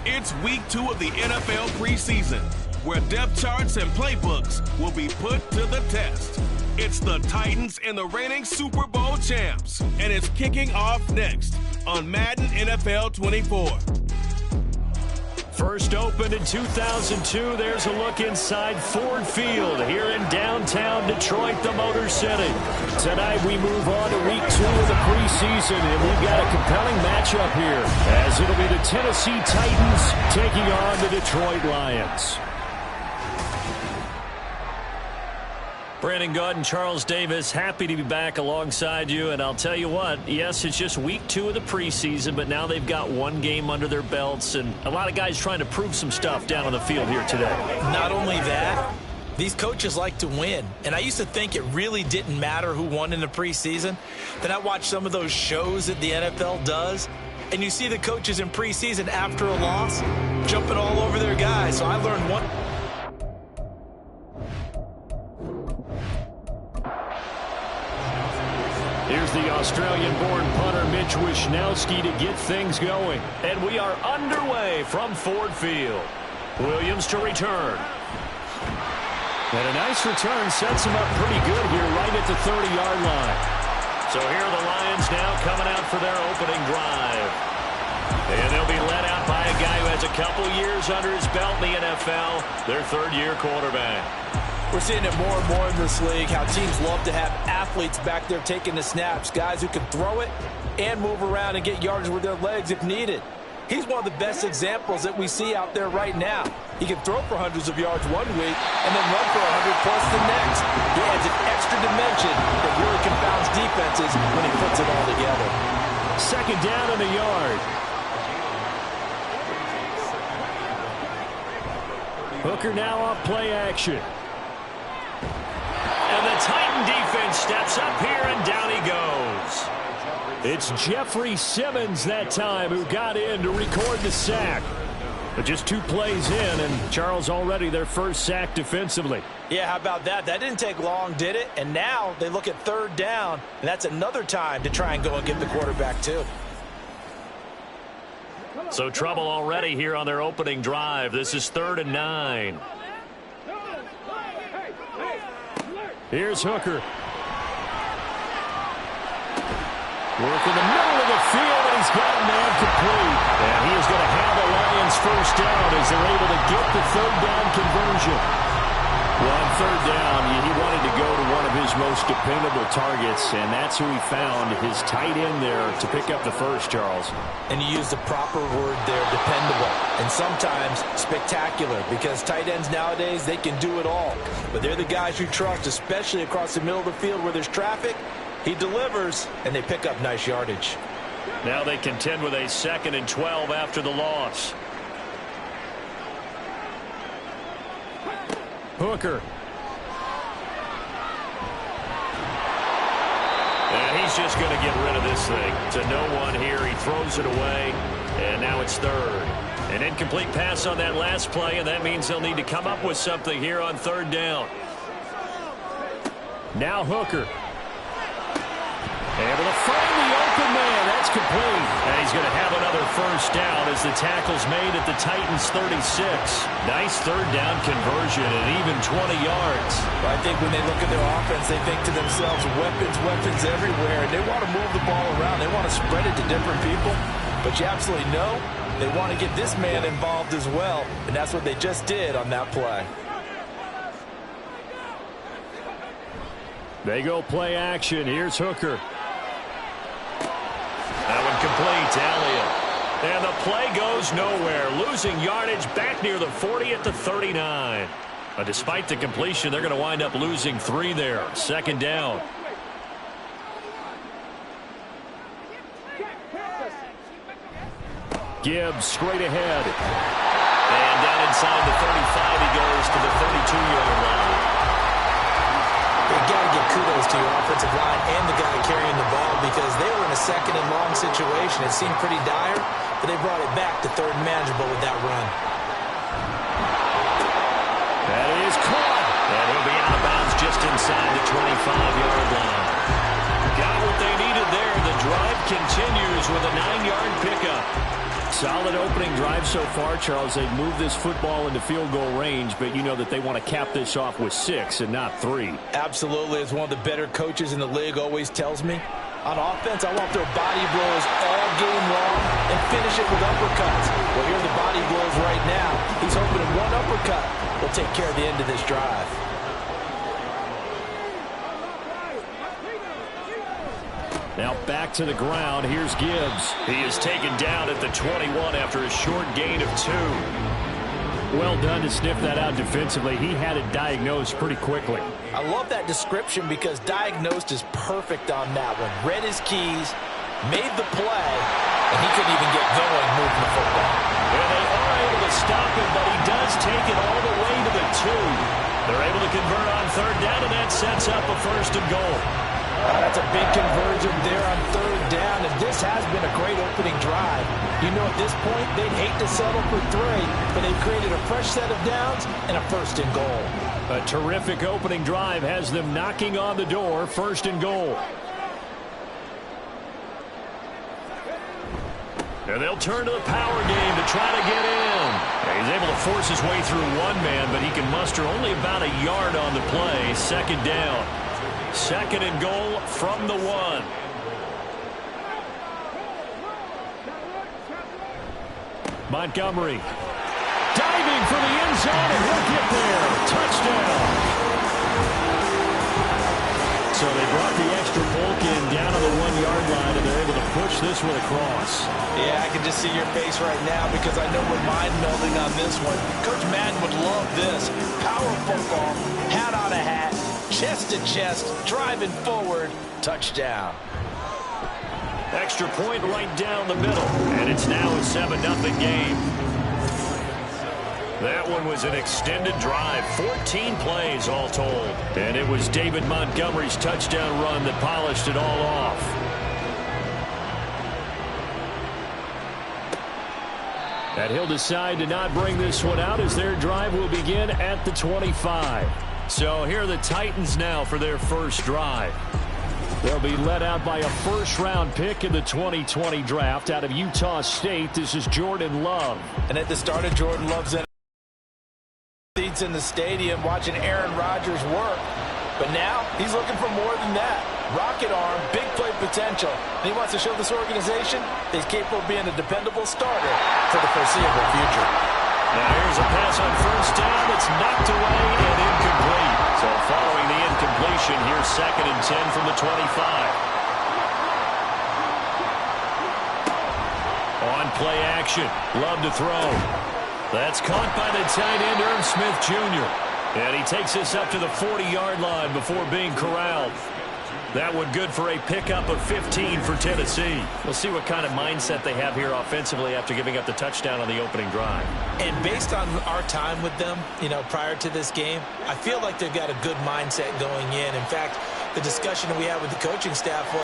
It's week 2 of the NFL preseason, where depth charts and playbooks will be put to the test. It's the Titans and the reigning Super Bowl champs, and it's kicking off next on Madden NFL 24. First opened in 2002, there's a look inside Ford Field here in downtown Detroit, the Motor City. Tonight we move on to week 2 of the preseason, and we've got a compelling matchup here, as it'll be the Tennessee Titans taking on the Detroit Lions. Brandon Gaudin, Charles Davis, happy to be back alongside you. And I'll tell you what, yes, it's just week 2 of the preseason, but now they've got one game under their belts, and a lot of guys trying to prove some stuff down on the field here today. Not only that, these coaches like to win. And I used to think it really didn't matter who won in the preseason. Then I watched some of those shows that the NFL does, and you see the coaches in preseason after a loss jumping all over their guys. So I learned one. Here's the Australian-born punter Mitch Wishnowsky to get things going. And we are underway from Ford Field. Williams to return. And a nice return sets him up pretty good here right at the 30-yard line. So here are the Lions now coming out for their opening drive. And they'll be led out by a guy who has a couple years under his belt in the NFL, their third-year quarterback. We're seeing it more and more in this league, how teams love to have athletes back there taking the snaps, guys who can throw it and move around and get yardage with their legs if needed. He's one of the best examples that we see out there right now. He can throw for hundreds of yards one week and then run for 100 plus the next. He adds an extra dimension that really confounds defenses when he puts it all together. Second down and a yard. Hooker now off play action. And the Titan defense steps up here, and down he goes. It's Jeffrey Simmons that time who got in to record the sack. But just 2 plays in, and Charles already their first sack defensively. Yeah, how about that? That didn't take long, did it? And now they look at third down, and that's another time to try and go and get the quarterback too. So trouble already here on their opening drive. This is 3rd and 9. Here's Hooker. Work in the middle of the field, and he's got a man complete. And he is going to have the Lions first down as they're able to get the third down conversion. Well, on third down, he wanted to go to one of his most dependable targets, and that's who he found, his tight end there, to pick up the first, Charles. And you use the proper word there, dependable, and sometimes spectacular, because tight ends nowadays, they can do it all. But they're the guys you trust, especially across the middle of the field where there's traffic. He delivers, and they pick up nice yardage. Now they contend with a 2nd and 12 after the loss. Hooker. And he's just going to get rid of this thing. To no one here. He throws it away, and now it's 3rd. An incomplete pass on that last play, and that means they'll need to come up with something here on 3rd down. Now Hooker. Able to find the open man. That's complete. And he's going to have another first down as the tackle's made at the Titans' 36. Nice third down conversion and even 20 yards. I think when they look at their offense, they think to themselves, weapons everywhere. And they want to move the ball around. They want to spread it to different people. But you absolutely know they want to get this man involved as well. And that's what they just did on that play. They go play action. Here's Hooker. That one complete to Elliott. And the play goes nowhere. Losing yardage back near the 40 at the 39. But despite the completion, they're going to wind up losing 3 there. 2nd down. Gibbs straight ahead. And down inside the 35, he goes to the 32-yard line. You got to give kudos to your offensive line and the guy carrying the ball, because they were in a 2nd and long situation. It seemed pretty dire, but they brought it back to 3rd and manageable with that run. That is caught. And he'll be out of bounds just inside the 25-yard line. Got what they needed there. The drive continues with a 9-yard pickup. Solid opening drive so far, Charles. They've moved this football into field goal range, but you know that they want to cap this off with 6 and not 3. Absolutely. As one of the better coaches in the league always tells me, on offense, I want their body blows all game long and finish it with uppercuts. Well, here are the body blows right now. He's hoping in one uppercut will take care of the end of this drive. Now back to the ground. Here's Gibbs. He is taken down at the 21 after a short gain of 2. Well done to sniff that out defensively. He had it diagnosed pretty quickly. I love that description because diagnosed is perfect on that one. Read his keys, made the play, and he couldn't even get going moving the football. And they are able to stop him, but he does take it all the way to the 2. They're able to convert on 3rd down, and that sets up a 1st and goal. That's a big conversion there on 3rd down, and this has been a great opening drive. You know, at this point, they'd hate to settle for 3, but they've created a fresh set of downs and a 1st and goal. A terrific opening drive has them knocking on the door, 1st and goal. And they'll turn to the power game to try to get in. He's able to force his way through one man, but he can muster only about a yard on the play. 2nd down. 2nd and goal from the 1. Montgomery diving for the end zone, and he'll get there. Touchdown. So they brought the extra bulk in down on the 1-yard line, and they're able to push this one across. Yeah, I can just see your face right now because I know we're mind-melding on this one. Coach Madden would love this. Power football, hat on a hat, chest to chest, driving forward, touchdown. Extra point right down the middle, and it's now a 7-0 game. That one was an extended drive, 14 plays all told. And it was David Montgomery's touchdown run that polished it all off. And he'll decide to not bring this one out as their drive will begin at the 25. So here are the Titans now for their first drive. They'll be led out by a 1st-round pick in the 2020 draft out of Utah State. This is Jordan Love. And at the start of Jordan Love's seats in the stadium watching Aaron Rodgers work. But now he's looking for more than that. Rocket arm, big play potential. And he wants to show this organization that he's capable of being a dependable starter for the foreseeable future. Now here's a pass on 1st down. It's knocked away and incomplete. So following the incompletion, here's 2nd and 10 from the 25. On play action. Love to throw. That's caught by the tight end, Irv Smith Jr. And he takes this up to the 40-yard line before being corralled. That one good for a pickup of 15 for Tennessee. We'll see what kind of mindset they have here offensively after giving up the touchdown on the opening drive. And based on our time with them, you know, prior to this game, I feel like they've got a good mindset going in. In fact, the discussion that we had with the coaching staff was